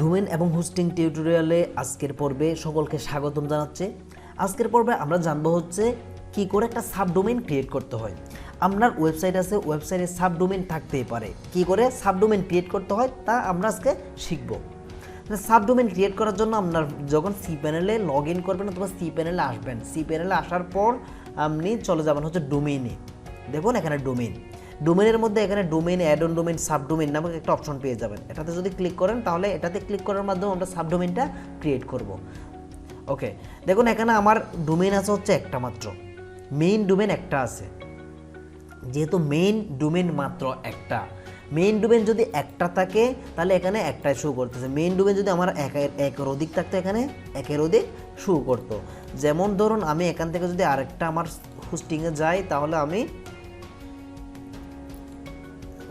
Domain এবং hosting টিউটোরিয়ালে আজকের পর্বে সকলকে স্বাগতম জানাচ্ছি। আজকের পর্বে আমরা জানবো হচ্ছে কি করে একটা সাবডোমেইন ক্রিয়েট করতে হয়। আপনার ওয়েবসাইট আছে, ওয়েবসাইটে সাবডোমেইন থাকতেই পারে, কি করে সাবডোমেইন ক্রিয়েট করতে হয় তা আমরা আজকে শিখব। সাবডোমেইন ক্রিয়েট করার জন্য আপনার যখন cPanel-এ লগ ইন করবেন অথবা cPanel-এ আসবেন, cPanel-এ আসার পর আপনি চলে যাবেন হচ্ছে ডোমেইনে। দেখুন এখানে ডোমেইনের মধ্যে এখানে domain, add on domain, subdomain নামক একটা অপশন পেয়ে যাবেন। এটাতে যদি ক্লিক করেন তাহলে এটাতে ক্লিক করার মাধ্যমে আমরা সাবডোমেইনটা ক্রিয়েট করব। ওকে, দেখুন এখানে আমার ডোমেইন আছে হচ্ছে একটা মাত্র, মেইন ডোমেইন একটা আছে। যেহেতু মেইন ডোমেইন মাত্র একটা, মেইন ডোমেইন যদি একটা থাকে তাহলে এখানে একটাই শো করতেছে। মেইন ডোমেইন যদি আমার একের অধিক থাকতো এখানে একের অধিক শো করতো। যেমন ধরুন আমি এখান থেকে যদি আরেকটা আমার হোস্টিংয়ে যাই তাহলে আমি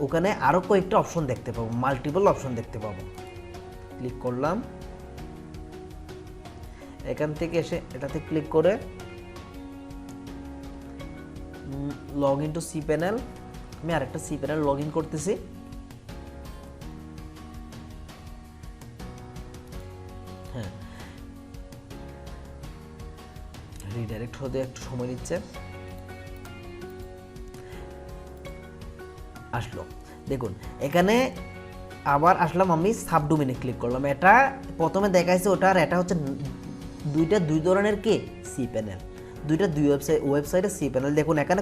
ওখানে আরও কয়েকটা অপশন দেখতে পাবো, মাল্টিপল অপশন দেখতে পাবো। ক্লিক করলাম, এখান থেকে এসে এটাতে ক্লিক করে লগ ইন টু cPanel, আমি আরেকটা cPanel লগ ইন করতেছি। হ্যাঁ, রিডাইরেক্ট হতে একটু সময় নিচ্ছে। আসলো, দেখুন এখানে আবার আসলাম, আমি সাবডোমেইনে ক্লিক করলাম। এটা প্রথমে দেখাইছে ওটা, আর এটা হচ্ছে দুই ধরনের কি cPanel, দুই ওয়েবসাইটে cPanel। দেখুন এখানে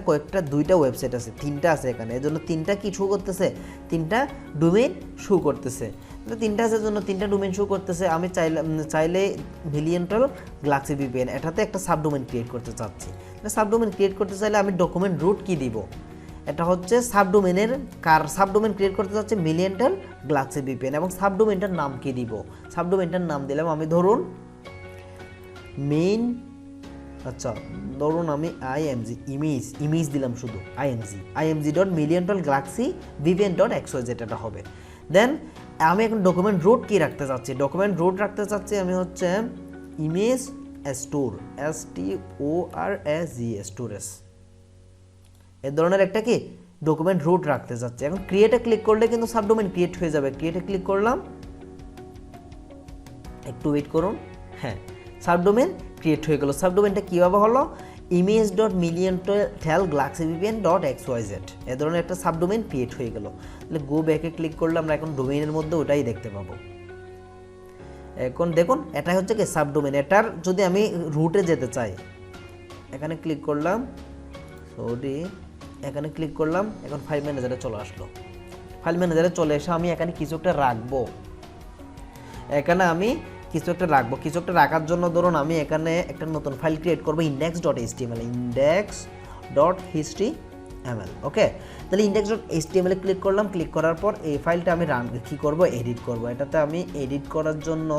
দুইটা ওয়েবসাইট আছে, তিনটা আছে এখানে, এর জন্য তিনটা কি শো করতেছে, তিনটা ডোমেইন শো করতেছে। তিনটা আছে জন্য তিনটা ডোমেইন শো করতেছে। আমি চাইলে মিলিয়নটাল গ্যালাক্সি VPN এটাতে একটা সাবডোমেইন ক্রিয়েট করতে চাচ্ছি। সাবডোমেইন ক্রিয়েট করতে চাইলে আমি ডকুমেন্ট রুট কি দিব, এটা হচ্ছে সাবডোমেইন ক্রিয়েট করতে চাচ্ছে মিলিয়নটাল গ্যালাক্সি VPN, এবং সাবডোমেইনটার নাম কি দিব। সাবডোমেইনটার নাম দিলাম আমি ধরুন মেইন, আচ্ছা ধরুন আমি ইমেজ দিলাম, শুধু img.milliontalgalaxyvpn.xyz এটা হবে। দেন আমি এখন ডকুমেন্ট রুট কি রাখতে চাচ্ছি, ডকুমেন্ট রুট রাখতে চাচ্ছি আমি হচ্ছে ইমেজ স্টোর, STORAGE, এই ধরনের একটা কি ডকুমেন্ট রুট রাখতে চাচ্ছি। এখন ক্রিয়েটে ক্লিক করলে কিন্তু সাবডোমেইন ক্রিয়েট হয়ে যাবে। ক্রিয়েটে ক্লিক করলাম, একটু ওয়েট করুন। হ্যাঁ, সাবডোমেইন ক্রিয়েট হয়ে গেল। সাবডোমেইনটা কীভাবে হলো, image.milliontalgalaxyvpn.xyz এ ধরনের একটা সাবডোমেইন ক্রিয়েট হয়ে গেল। তাহলে গো ব্যাকে ক্লিক করলে আমরা এখন ডোমেইনের মধ্যে ওটাই দেখতে পাবো। এখন দেখুন এটা হচ্ছে কি সাবডোমেইন। এটার যদি আমি রুটে যেতে চাই, এখানে ক্লিক করলাম, এখানে ক্লিক করলাম, এখন ফাইল ম্যানেজারে চলে আসলো। ফাইল ম্যানেজারে চলে এসে আমি এখানে কিছু একটা রাখবো, এখানে আমি কিছু একটা রাখার জন্য ধরুন আমি এখানে একটা নতুন ফাইল ক্রিয়েট করবো, index.html। ওকে, তাহলে index.html ক্লিক করলাম। ক্লিক করার পর এই ফাইলটা আমি কি করব, এডিট করব। এটাতে আমি এডিট করার জন্য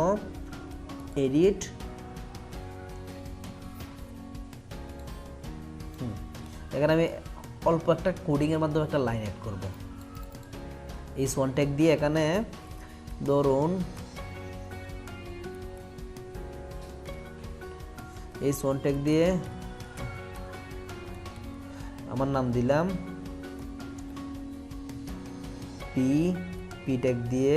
এখানে আমি অল্প একটা কোডিংয়ের মাধ্যমে একটা লাইন অ্যাড করব। এই ওয়ান ট্যাগ দিয়ে এখানে ধরুন এই ওয়ান ট্যাগ দিয়ে আমার নাম দিলাম, পি ট্যাগ দিয়ে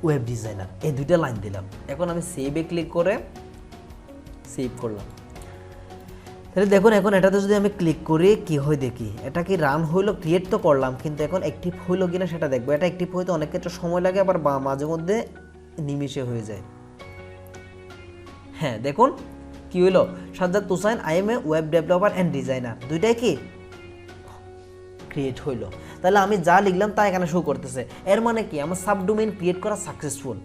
ওয়েব ডিজাইনার, এই দুইটা লাইন দিলাম। এখন আমি সেভে ক্লিক করে সেভ করলাম। তাহলে দেখুন এখন এটাতে যদি আমি ক্লিক করি কি হয় দেখি, এটা কি রান হইলো, ক্রিয়েট তো করলাম কিন্তু এখন অ্যাক্টিভ হইলো কিনা সেটা দেখবো। এটা অ্যাক্টিভ হইতে অনেক ক্ষেত্রে সময় লাগে, আবার মাঝে মধ্যে নিমিষে হয়ে যায়। হ্যাঁ দেখুন কি হইলো, Sajjad Hossain I M A web developer and designer, দুইটাই কি ক্রিয়েট হইলো। তাহলে আমি যা লিখলাম তা এখানে শো করতেছে। এর মানে কি আমার সাবডোমেইন ক্রিয়েট করা সাকসেসফুল।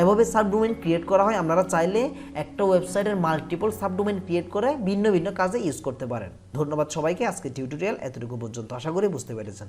এভাবে সাবডোমেইন ক্রিয়েট করা হয়। আপনারা চাইলে একটা ওয়েবসাইটের মাল্টিপল সাবডোমেইন ক্রিয়েট করে ভিন্ন ভিন্ন কাজে ইউজ করতে পারেন। ধন্যবাদ সবাইকে। আজকে টিউটোরিয়াল এতটুকু পর্যন্ত, আশা করি বুঝতে পেরেছেন।